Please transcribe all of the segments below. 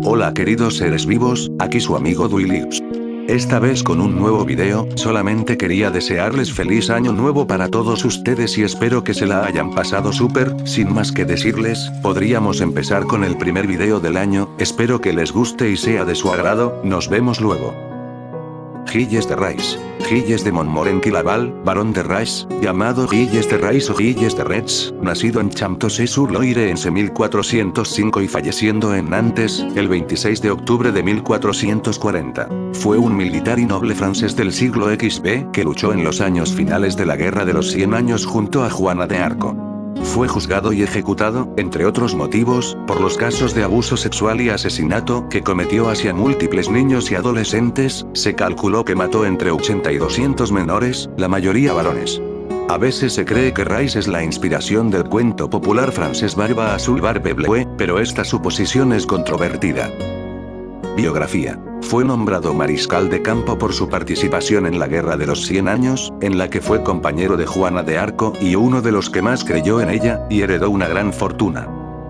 Hola queridos seres vivos, aquí su amigo Duilix. Esta vez con un nuevo video, solamente quería desearles feliz año nuevo para todos ustedes y espero que se la hayan pasado súper. Sin más que decirles, podríamos empezar con el primer video del año, espero que les guste y sea de su agrado, nos vemos luego. Gilles de Rais. Gilles de Montmorency-Laval, barón de Rais, llamado Gilles de Rais o Gilles de Retz, nacido en Champtocé-sur-Loire en 1405 y falleciendo en Nantes, el 26 de octubre de 1440. Fue un militar y noble francés del siglo XV que luchó en los años finales de la Guerra de los 100 años junto a Juana de Arco. Fue juzgado y ejecutado, entre otros motivos, por los casos de abuso sexual y asesinato que cometió hacia múltiples niños y adolescentes. Se calculó que mató entre 80 y 200 menores, la mayoría varones. A veces se cree que Rais es la inspiración del cuento popular francés Barba Azul Barbe Bleue, pero esta suposición es controvertida. Biografía. Fue nombrado mariscal de campo por su participación en la Guerra de los 100 años, en la que fue compañero de Juana de Arco y uno de los que más creyó en ella, y heredó una gran fortuna.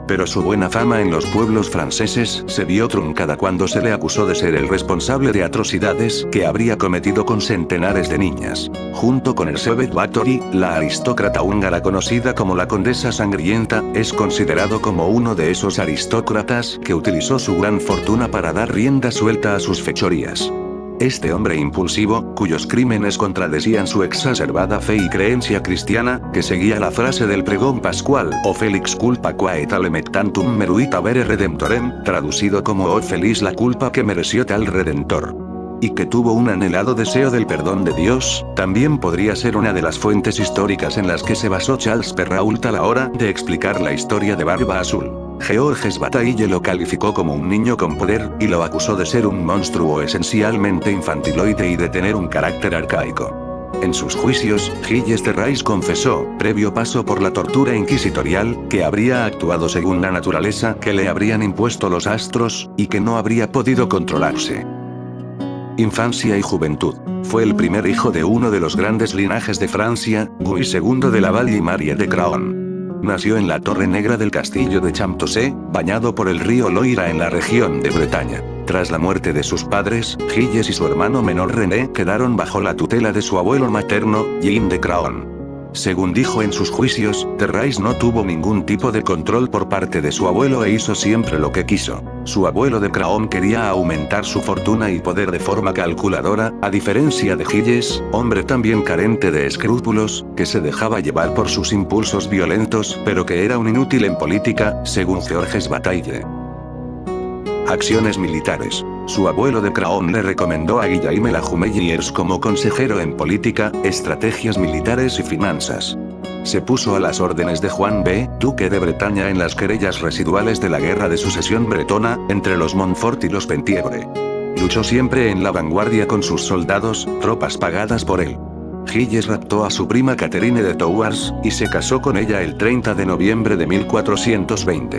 Pero su buena fama en los pueblos franceses se vio truncada cuando se le acusó de ser el responsable de atrocidades que habría cometido con centenares de niñas. Junto con Elizabeth Bathory, la aristócrata húngara conocida como la Condesa Sangrienta, es considerado como uno de esos aristócratas que utilizó su gran fortuna para dar rienda suelta a sus fechorías. Este hombre impulsivo, cuyos crímenes contradecían su exacerbada fe y creencia cristiana, que seguía la frase del pregón pascual, o Felix culpa quae talemec tantum meruit avere redemptorem, traducido como oh feliz la culpa que mereció tal redentor. Y que tuvo un anhelado deseo del perdón de Dios, también podría ser una de las fuentes históricas en las que se basó Charles Perrault a la hora de explicar la historia de Barba Azul. Georges Bataille lo calificó como un niño con poder, y lo acusó de ser un monstruo esencialmente infantiloide y de tener un carácter arcaico. En sus juicios, Gilles de Rais confesó, previo paso por la tortura inquisitorial, que habría actuado según la naturaleza que le habrían impuesto los astros, y que no habría podido controlarse. Infancia y juventud. Fue el primer hijo de uno de los grandes linajes de Francia, Guy II de Laval y Marie de Craon. Nació en la Torre Negra del castillo de Champtocé, bañado por el río Loira en la región de Bretaña. Tras la muerte de sus padres, Gilles y su hermano menor René quedaron bajo la tutela de su abuelo materno, Jean de Craon. Según dijo en sus juicios, de Rais no tuvo ningún tipo de control por parte de su abuelo e hizo siempre lo que quiso. Su abuelo de Craon quería aumentar su fortuna y poder de forma calculadora, a diferencia de Gilles, hombre también carente de escrúpulos, que se dejaba llevar por sus impulsos violentos, pero que era un inútil en política, según Georges Bataille. Acciones militares. Su abuelo de Craon le recomendó a Guillaume la Jumelliers como consejero en política, estrategias militares y finanzas. Se puso a las órdenes de Juan B, duque de Bretaña en las querellas residuales de la Guerra de Sucesión bretona, entre los Montfort y los Penthièvre. Luchó siempre en la vanguardia con sus soldados, tropas pagadas por él. Gilles raptó a su prima Catherine de Thouars, y se casó con ella el 30 de noviembre de 1420.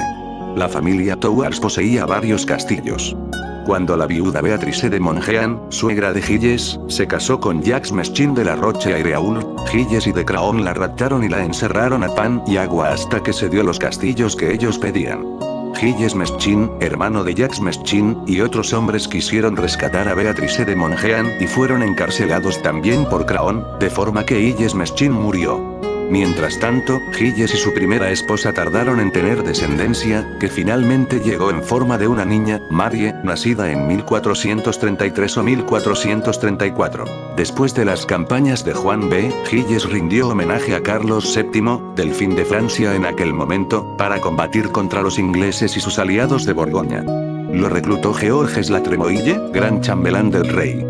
La familia Thouars poseía varios castillos. Cuando la viuda Beatrice de Mongean, suegra de Gilles, se casó con Jacques Meschin de la Roche-Aireault, Gilles y de Craon la raptaron y la encerraron a pan y agua hasta que se dio los castillos que ellos pedían. Gilles Meschin, hermano de Jacques Meschin, y otros hombres quisieron rescatar a Beatrice de Mongean y fueron encarcelados también por Craon, de forma que Gilles Meschin murió. Mientras tanto, Gilles y su primera esposa tardaron en tener descendencia, que finalmente llegó en forma de una niña, Marie, nacida en 1433 o 1434. Después de las campañas de Juan B, Gilles rindió homenaje a Carlos VII, delfín de Francia en aquel momento, para combatir contra los ingleses y sus aliados de Borgoña. Lo reclutó Georges la Tremoille, gran chambelán del rey.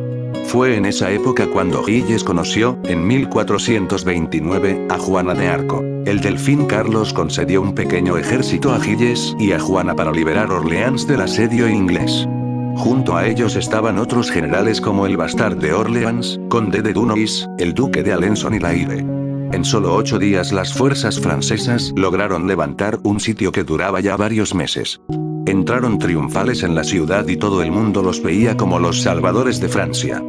Fue en esa época cuando Gilles conoció, en 1429, a Juana de Arco. El delfín Carlos concedió un pequeño ejército a Gilles y a Juana para liberar Orleans del asedio inglés. Junto a ellos estaban otros generales como el Bastard de Orleans, conde de Dunois, el duque de Alençon y Laire. En solo 8 días las fuerzas francesas lograron levantar un sitio que duraba ya varios meses. Entraron triunfales en la ciudad y todo el mundo los veía como los salvadores de Francia.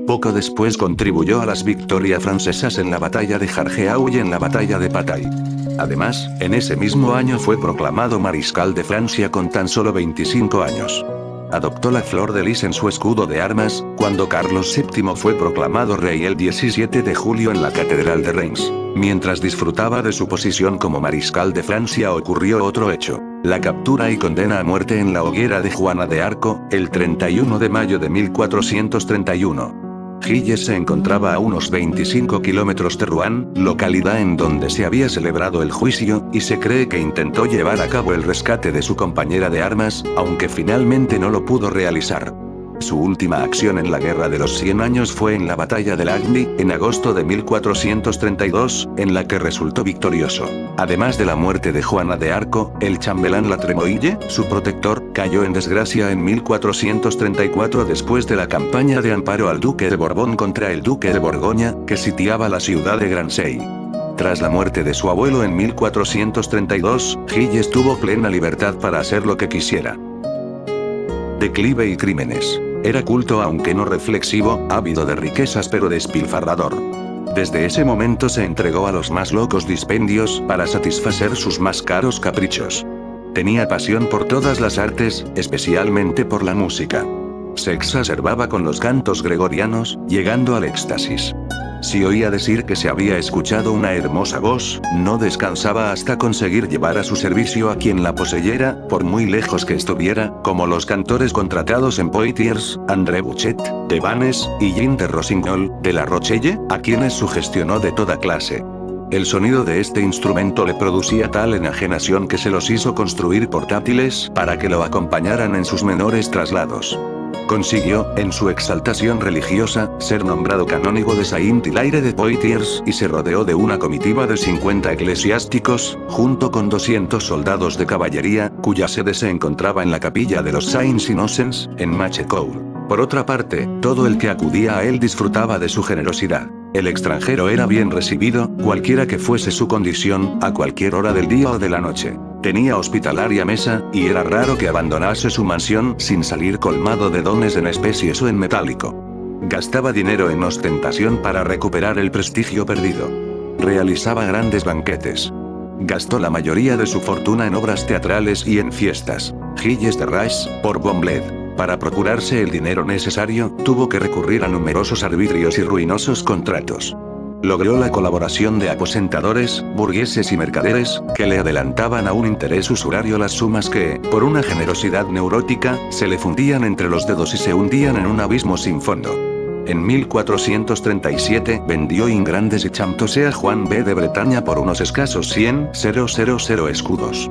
Poco después contribuyó a las victorias francesas en la batalla de Jargeau y en la batalla de Patay. Además, en ese mismo año fue proclamado mariscal de Francia con tan solo 25 años. adoptó la flor de lis en su escudo de armas, cuando Carlos VII fue proclamado rey el 17 de julio en la Catedral de Reims. Mientras disfrutaba de su posición como mariscal de Francia ocurrió otro hecho. La captura y condena a muerte en la hoguera de Juana de Arco, el 31 de mayo de 1431. Gilles se encontraba a unos 25 kilómetros de Rouen, localidad en donde se había celebrado el juicio, y se cree que intentó llevar a cabo el rescate de su compañera de armas, aunque finalmente no lo pudo realizar. Su última acción en la Guerra de los 100 Años fue en la batalla de Lagny, en agosto de 1432, en la que resultó victorioso. Además de la muerte de Juana de Arco, el chambelán La Tremouille, su protector, cayó en desgracia en 1434 después de la campaña de amparo al duque de Borbón contra el duque de Borgoña, que sitiaba la ciudad de Grancey. Tras la muerte de su abuelo en 1432, Gilles tuvo plena libertad para hacer lo que quisiera. Declive y crímenes. Era culto aunque no reflexivo, ávido de riquezas pero despilfarrador. Desde ese momento se entregó a los más locos dispendios para satisfacer sus más caros caprichos. Tenía pasión por todas las artes, especialmente por la música. Se exacerbaba con los cantos gregorianos, llegando al éxtasis. Si oía decir que se había escuchado una hermosa voz, no descansaba hasta conseguir llevar a su servicio a quien la poseyera, por muy lejos que estuviera, como los cantores contratados en Poitiers, André Bouchet, de Vannes, y Jean de Rossignol, de La Rochelle, a quienes sugestionó de toda clase. El sonido de este instrumento le producía tal enajenación que se los hizo construir portátiles para que lo acompañaran en sus menores traslados. Consiguió, en su exaltación religiosa, ser nombrado canónigo de Saint-Hilaire de Poitiers y se rodeó de una comitiva de 50 eclesiásticos, junto con 200 soldados de caballería, cuya sede se encontraba en la capilla de los Saints Innocents, en Machecoul. Por otra parte, todo el que acudía a él disfrutaba de su generosidad. El extranjero era bien recibido, cualquiera que fuese su condición, a cualquier hora del día o de la noche. Tenía hospitalaria mesa, y era raro que abandonase su mansión sin salir colmado de dones en especies o en metálico. Gastaba dinero en ostentación para recuperar el prestigio perdido. Realizaba grandes banquetes. Gastó la mayoría de su fortuna en obras teatrales y en fiestas. Gilles de Rais, por Bomblet. Para procurarse el dinero necesario, tuvo que recurrir a numerosos arbitrios y ruinosos contratos. Logró la colaboración de aposentadores, burgueses y mercaderes, que le adelantaban a un interés usurario las sumas que, por una generosidad neurótica, se le fundían entre los dedos y se hundían en un abismo sin fondo. En 1437 vendió Ingrandes y Champtocé a Juan B. de Bretaña por unos escasos 100.000 escudos.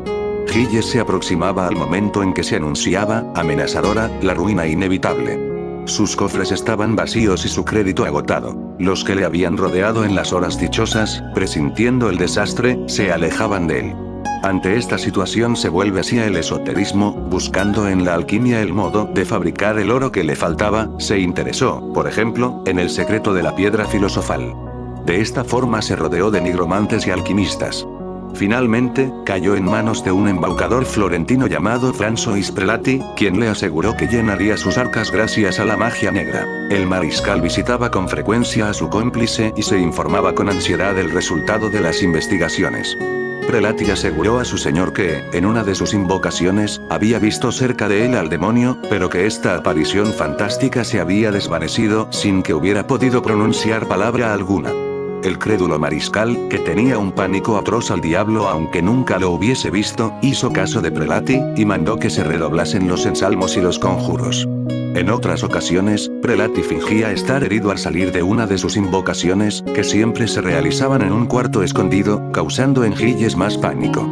Gilles se aproximaba al momento en que se anunciaba, amenazadora, la ruina inevitable. Sus cofres estaban vacíos y su crédito agotado. Los que le habían rodeado en las horas dichosas, presintiendo el desastre, se alejaban de él. Ante esta situación se vuelve hacia el esoterismo, buscando en la alquimia el modo de fabricar el oro que le faltaba, se interesó, por ejemplo, en el secreto de la piedra filosofal. De esta forma se rodeó de nigromantes y alquimistas. Finalmente, cayó en manos de un embaucador florentino llamado François Prelati, quien le aseguró que llenaría sus arcas gracias a la magia negra. El mariscal visitaba con frecuencia a su cómplice y se informaba con ansiedad del resultado de las investigaciones. Prelati aseguró a su señor que, en una de sus invocaciones, había visto cerca de él al demonio, pero que esta aparición fantástica se había desvanecido sin que hubiera podido pronunciar palabra alguna. El crédulo mariscal, que tenía un pánico atroz al diablo aunque nunca lo hubiese visto, hizo caso de Prelati, y mandó que se redoblasen los ensalmos y los conjuros. En otras ocasiones, Prelati fingía estar herido al salir de una de sus invocaciones, que siempre se realizaban en un cuarto escondido, causando en Gilles más pánico.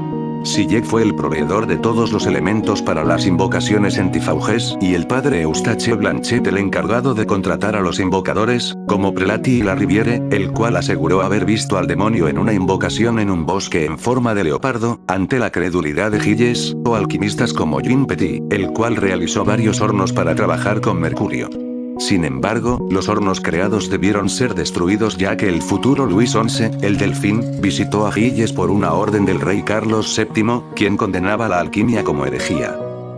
Sillet fue el proveedor de todos los elementos para las invocaciones en Tifauges, y el padre Eustache Blanchet el encargado de contratar a los invocadores, como Prelati y la Riviere, el cual aseguró haber visto al demonio en una invocación en un bosque en forma de leopardo, ante la credulidad de Gilles, o alquimistas como Jean Petit, el cual realizó varios hornos para trabajar con mercurio. Sin embargo, los hornos creados debieron ser destruidos ya que el futuro Luis XI, el Delfín, visitó a Gilles por una orden del rey Carlos VII, quien condenaba la alquimia como herejía.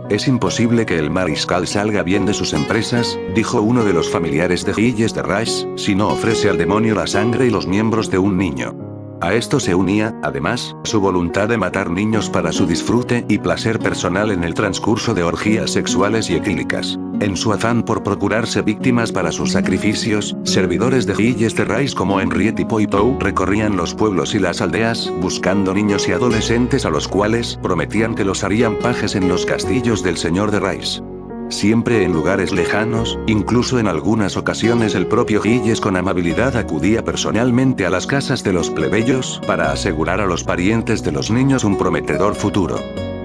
Es imposible que el mariscal salga bien de sus empresas, dijo uno de los familiares de Gilles de Rais, si no ofrece al demonio la sangre y los miembros de un niño. A esto se unía, además, su voluntad de matar niños para su disfrute y placer personal en el transcurso de orgías sexuales y etílicas. En su afán por procurarse víctimas para sus sacrificios, servidores de Gilles de Rais como Henriette y Poitou recorrían los pueblos y las aldeas, buscando niños y adolescentes a los cuales prometían que los harían pajes en los castillos del señor de Rais. Siempre en lugares lejanos, incluso en algunas ocasiones el propio Gilles con amabilidad acudía personalmente a las casas de los plebeyos para asegurar a los parientes de los niños un prometedor futuro.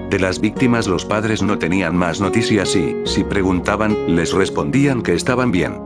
De las víctimas los padres no tenían más noticias y, si preguntaban, les respondían que estaban bien.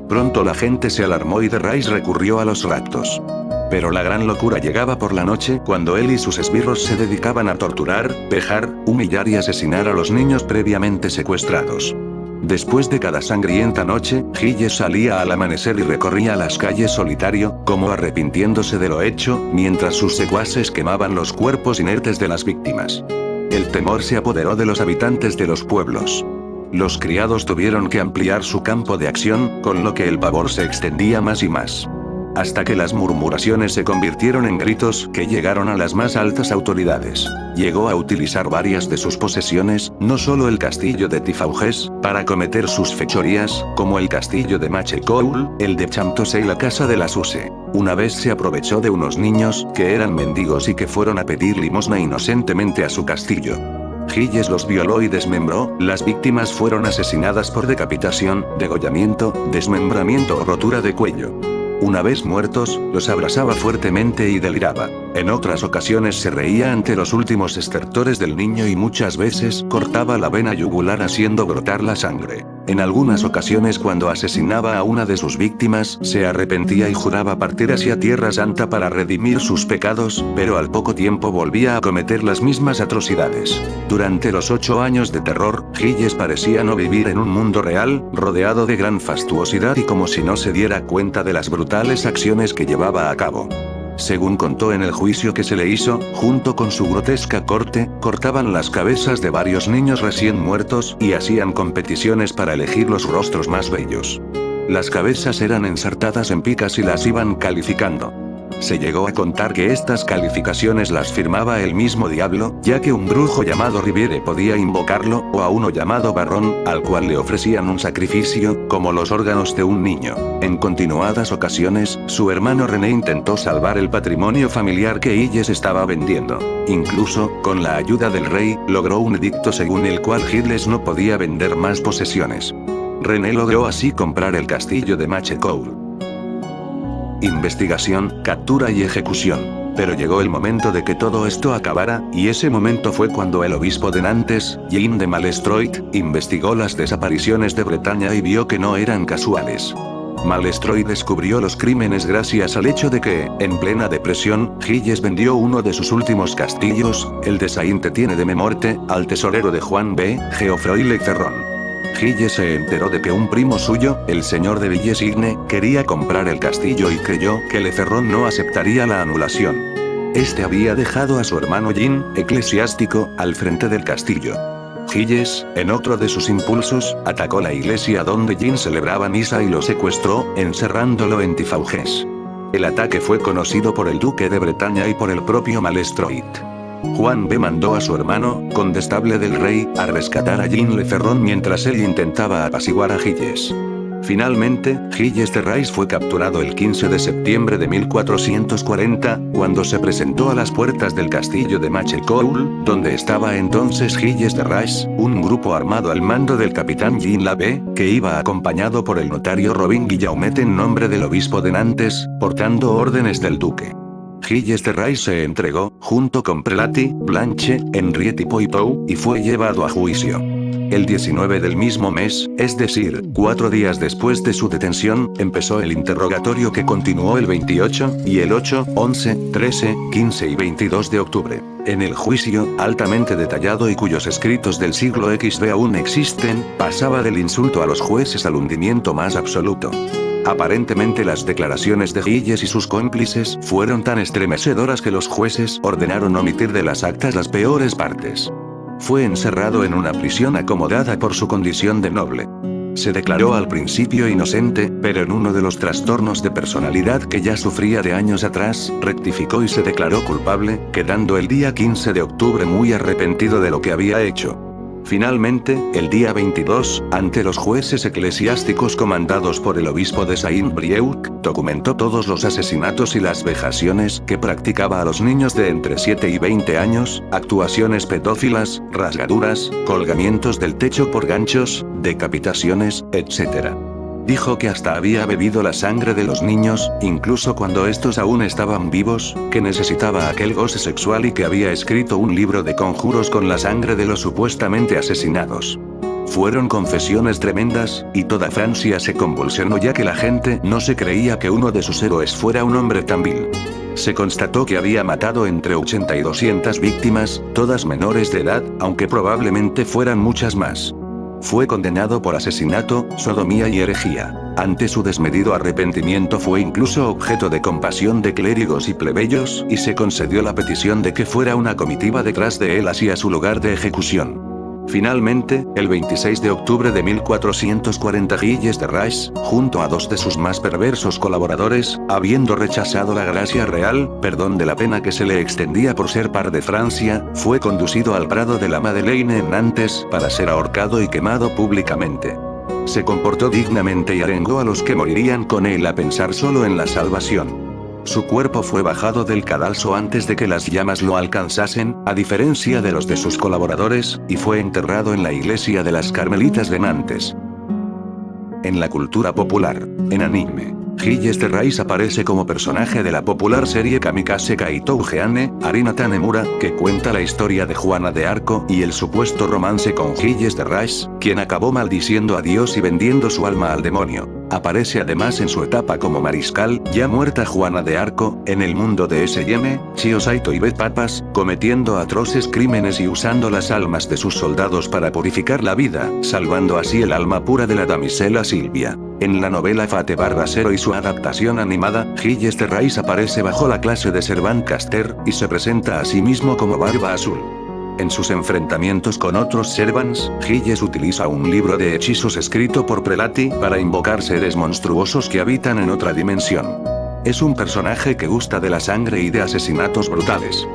Pronto la gente se alarmó y de Rais recurrió a los raptos. Pero la gran locura llegaba por la noche cuando él y sus esbirros se dedicaban a torturar, vejar, humillar y asesinar a los niños previamente secuestrados. Después de cada sangrienta noche, Gilles salía al amanecer y recorría las calles solitario, como arrepintiéndose de lo hecho, mientras sus secuaces quemaban los cuerpos inertes de las víctimas. El temor se apoderó de los habitantes de los pueblos. Los criados tuvieron que ampliar su campo de acción, con lo que el pavor se extendía más y más. Hasta que las murmuraciones se convirtieron en gritos que llegaron a las más altas autoridades. Llegó a utilizar varias de sus posesiones, no solo el castillo de Tifauges, para cometer sus fechorías, como el castillo de Machecoul, el de Champtose y la casa de la Suse. Una vez se aprovechó de unos niños, que eran mendigos y que fueron a pedir limosna inocentemente a su castillo. Gilles los violó y desmembró, las víctimas fueron asesinadas por decapitación, degollamiento, desmembramiento o rotura de cuello. Una vez muertos, los abrazaba fuertemente y deliraba. En otras ocasiones se reía ante los últimos estertores del niño y muchas veces cortaba la vena yugular haciendo brotar la sangre. En algunas ocasiones cuando asesinaba a una de sus víctimas, se arrepentía y juraba partir hacia Tierra Santa para redimir sus pecados, pero al poco tiempo volvía a cometer las mismas atrocidades. Durante los 8 años de terror, Gilles parecía no vivir en un mundo real, rodeado de gran fastuosidad y como si no se diera cuenta de las brutales acciones que llevaba a cabo. Según contó en el juicio que se le hizo, junto con su grotesca corte, cortaban las cabezas de varios niños recién muertos y hacían competiciones para elegir los rostros más bellos. Las cabezas eran ensartadas en picas y las iban calificando. Se llegó a contar que estas calificaciones las firmaba el mismo diablo, ya que un brujo llamado Riviere podía invocarlo, o a uno llamado Barrón, al cual le ofrecían un sacrificio, como los órganos de un niño. En continuadas ocasiones, su hermano René intentó salvar el patrimonio familiar que Gilles estaba vendiendo. Incluso, con la ayuda del rey, logró un edicto según el cual Gilles no podía vender más posesiones. René logró así comprar el castillo de Machecoul. Investigación, captura y ejecución. Pero llegó el momento de que todo esto acabara, y ese momento fue cuando el obispo de Nantes, Jean de Malestroit, investigó las desapariciones de Bretaña y vio que no eran casuales. Malestroit descubrió los crímenes gracias al hecho de que, en plena depresión, Gilles vendió uno de sus últimos castillos, el de Saint-Étienne-de-Memorte, al tesorero de Juan B. Geoffroy Le Ferron. Gilles se enteró de que un primo suyo, el señor de Villesigne, quería comprar el castillo y creyó que Le Ferron no aceptaría la anulación. Este había dejado a su hermano Jean, eclesiástico, al frente del castillo. Gilles, en otro de sus impulsos, atacó la iglesia donde Jean celebraba misa y lo secuestró, encerrándolo en Tifauges. El ataque fue conocido por el duque de Bretaña y por el propio Malestroit. Juan B. mandó a su hermano, condestable del rey, a rescatar a Jean Le Ferron mientras él intentaba apaciguar a Gilles. Finalmente, Gilles de Rais fue capturado el 15 de septiembre de 1440, cuando se presentó a las puertas del castillo de Machecoul, donde estaba entonces Gilles de Rais, un grupo armado al mando del capitán Jean Labbé, que iba acompañado por el notario Robin Guillaumet en nombre del obispo de Nantes, portando órdenes del duque. Gilles de Rais se entregó, junto con Prelati, Blanche, Henriette y Poitou, y fue llevado a juicio. El 19 del mismo mes, es decir, 4 días después de su detención, empezó el interrogatorio que continuó el 28, y el 8, 11, 13, 15 y 22 de octubre. En el juicio, altamente detallado y cuyos escritos del siglo XV aún existen, pasaba del insulto a los jueces al hundimiento más absoluto. Aparentemente las declaraciones de Gilles y sus cómplices fueron tan estremecedoras que los jueces ordenaron omitir de las actas las peores partes. Fue encerrado en una prisión acomodada por su condición de noble. Se declaró al principio inocente, pero en uno de los trastornos de personalidad que ya sufría de años atrás, rectificó y se declaró culpable, quedando el día 15 de octubre muy arrepentido de lo que había hecho. Finalmente, el día 22, ante los jueces eclesiásticos comandados por el obispo de Saint-Brieuc, documentó todos los asesinatos y las vejaciones que practicaba a los niños de entre 7 y 20 años, actuaciones pedófilas, rasgaduras, colgamientos del techo por ganchos, decapitaciones, etc. Dijo que hasta había bebido la sangre de los niños, incluso cuando estos aún estaban vivos, que necesitaba aquel goce sexual y que había escrito un libro de conjuros con la sangre de los supuestamente asesinados. Fueron confesiones tremendas, y toda Francia se convulsionó ya que la gente no se creía que uno de sus héroes fuera un hombre tan vil. Se constató que había matado entre 80 y 200 víctimas, todas menores de edad, aunque probablemente fueran muchas más. Fue condenado por asesinato, sodomía y herejía. Ante su desmedido arrepentimiento fue incluso objeto de compasión de clérigos y plebeyos, y se concedió la petición de que fuera una comitiva detrás de él hacia su lugar de ejecución. Finalmente, el 26 de octubre de 1440 Gilles de Rais, junto a dos de sus más perversos colaboradores, habiendo rechazado la gracia real, perdón de la pena que se le extendía por ser par de Francia, fue conducido al Prado de la Madeleine en Nantes, para ser ahorcado y quemado públicamente. Se comportó dignamente y arengó a los que morirían con él a pensar solo en la salvación. Su cuerpo fue bajado del cadalso antes de que las llamas lo alcanzasen, a diferencia de los de sus colaboradores, y fue enterrado en la iglesia de las Carmelitas de Nantes. En la cultura popular, en anime, Gilles de Rais aparece como personaje de la popular serie Kamikaze Kaito Ugeane, Arina Tanemura, que cuenta la historia de Juana de Arco y el supuesto romance con Gilles de Rais, quien acabó maldiciendo a Dios y vendiendo su alma al demonio. Aparece además en su etapa como mariscal, ya muerta Juana de Arco, en el mundo de S.M., Chio Saito y Bet Papas, cometiendo atroces crímenes y usando las almas de sus soldados para purificar la vida, salvando así el alma pura de la damisela Silvia. En la novela Fate Barbacero y su adaptación animada, Gilles de Rais aparece bajo la clase de Servant Caster, y se presenta a sí mismo como Barba Azul. En sus enfrentamientos con otros Servants, Gilles utiliza un libro de hechizos escrito por Prelati para invocar seres monstruosos que habitan en otra dimensión. Es un personaje que gusta de la sangre y de asesinatos brutales.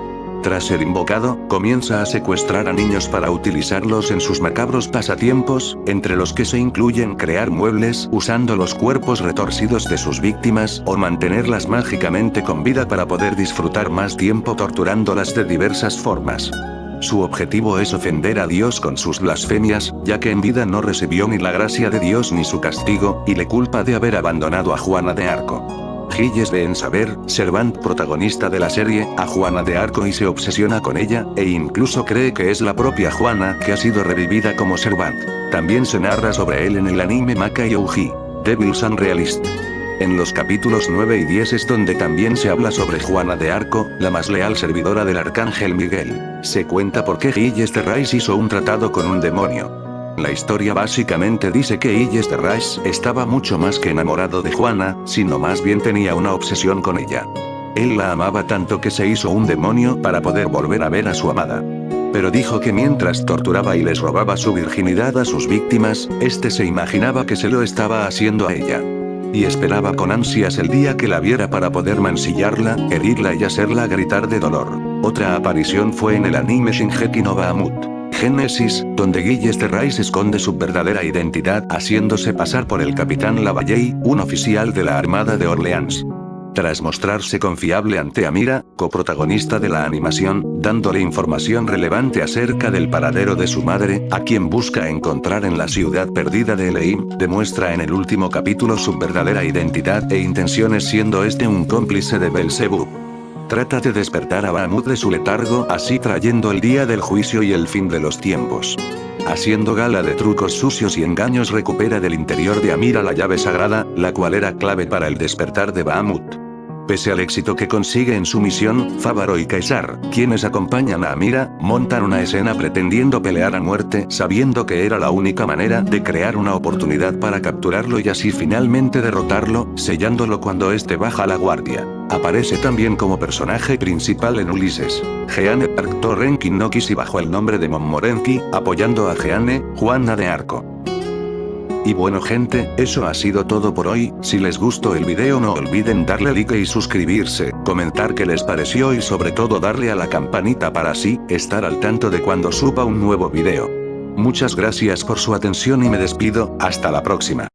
Tras ser invocado, comienza a secuestrar a niños para utilizarlos en sus macabros pasatiempos, entre los que se incluyen crear muebles usando los cuerpos retorcidos de sus víctimas o mantenerlas mágicamente con vida para poder disfrutar más tiempo torturándolas de diversas formas. Su objetivo es ofender a Dios con sus blasfemias, ya que en vida no recibió ni la gracia de Dios ni su castigo, y le culpa de haber abandonado a Juana de Arco. Gilles ve en Saber, Servant protagonista de la serie, a Juana de Arco y se obsesiona con ella, e incluso cree que es la propia Juana que ha sido revivida como Servant. También se narra sobre él en el anime Makai Ouji, Devil's Unrealist. En los capítulos 9 y 10 es donde también se habla sobre Juana de Arco, la más leal servidora del arcángel Miguel. Se cuenta por qué Gilles de Rais hizo un tratado con un demonio. La historia básicamente dice que Gilles de Rais estaba mucho más que enamorado de Juana, sino más bien tenía una obsesión con ella. Él la amaba tanto que se hizo un demonio para poder volver a ver a su amada. Pero dijo que mientras torturaba y les robaba su virginidad a sus víctimas, este se imaginaba que se lo estaba haciendo a ella. Y esperaba con ansias el día que la viera para poder mancillarla, herirla y hacerla gritar de dolor. Otra aparición fue en el anime Shingeki no Bahamut, Génesis, donde Gilles de Rais esconde su verdadera identidad haciéndose pasar por el capitán Lavalley, un oficial de la Armada de Orleans. Tras mostrarse confiable ante Amira, coprotagonista de la animación, dándole información relevante acerca del paradero de su madre, a quien busca encontrar en la ciudad perdida de Eleim, demuestra en el último capítulo su verdadera identidad e intenciones siendo este un cómplice de Belzebub. Trata de despertar a Bahamut de su letargo, así trayendo el día del juicio y el fin de los tiempos. Haciendo gala de trucos sucios y engaños recupera del interior de Amira la llave sagrada, la cual era clave para el despertar de Bahamut. Pese al éxito que consigue en su misión, Fávaro y Caesar, quienes acompañan a Amira, montan una escena pretendiendo pelear a muerte, sabiendo que era la única manera de crear una oportunidad para capturarlo y así finalmente derrotarlo, sellándolo cuando este baja la guardia. Aparece también como personaje principal en Ulises. Jeanne Arcto Renki no Kishi bajo el nombre de Momorenki, apoyando a Jeanne, Juana de Arco. Y bueno gente, eso ha sido todo por hoy. Si les gustó el video no olviden darle like y suscribirse, comentar qué les pareció y sobre todo darle a la campanita para así estar al tanto de cuando suba un nuevo video. Muchas gracias por su atención y me despido, hasta la próxima.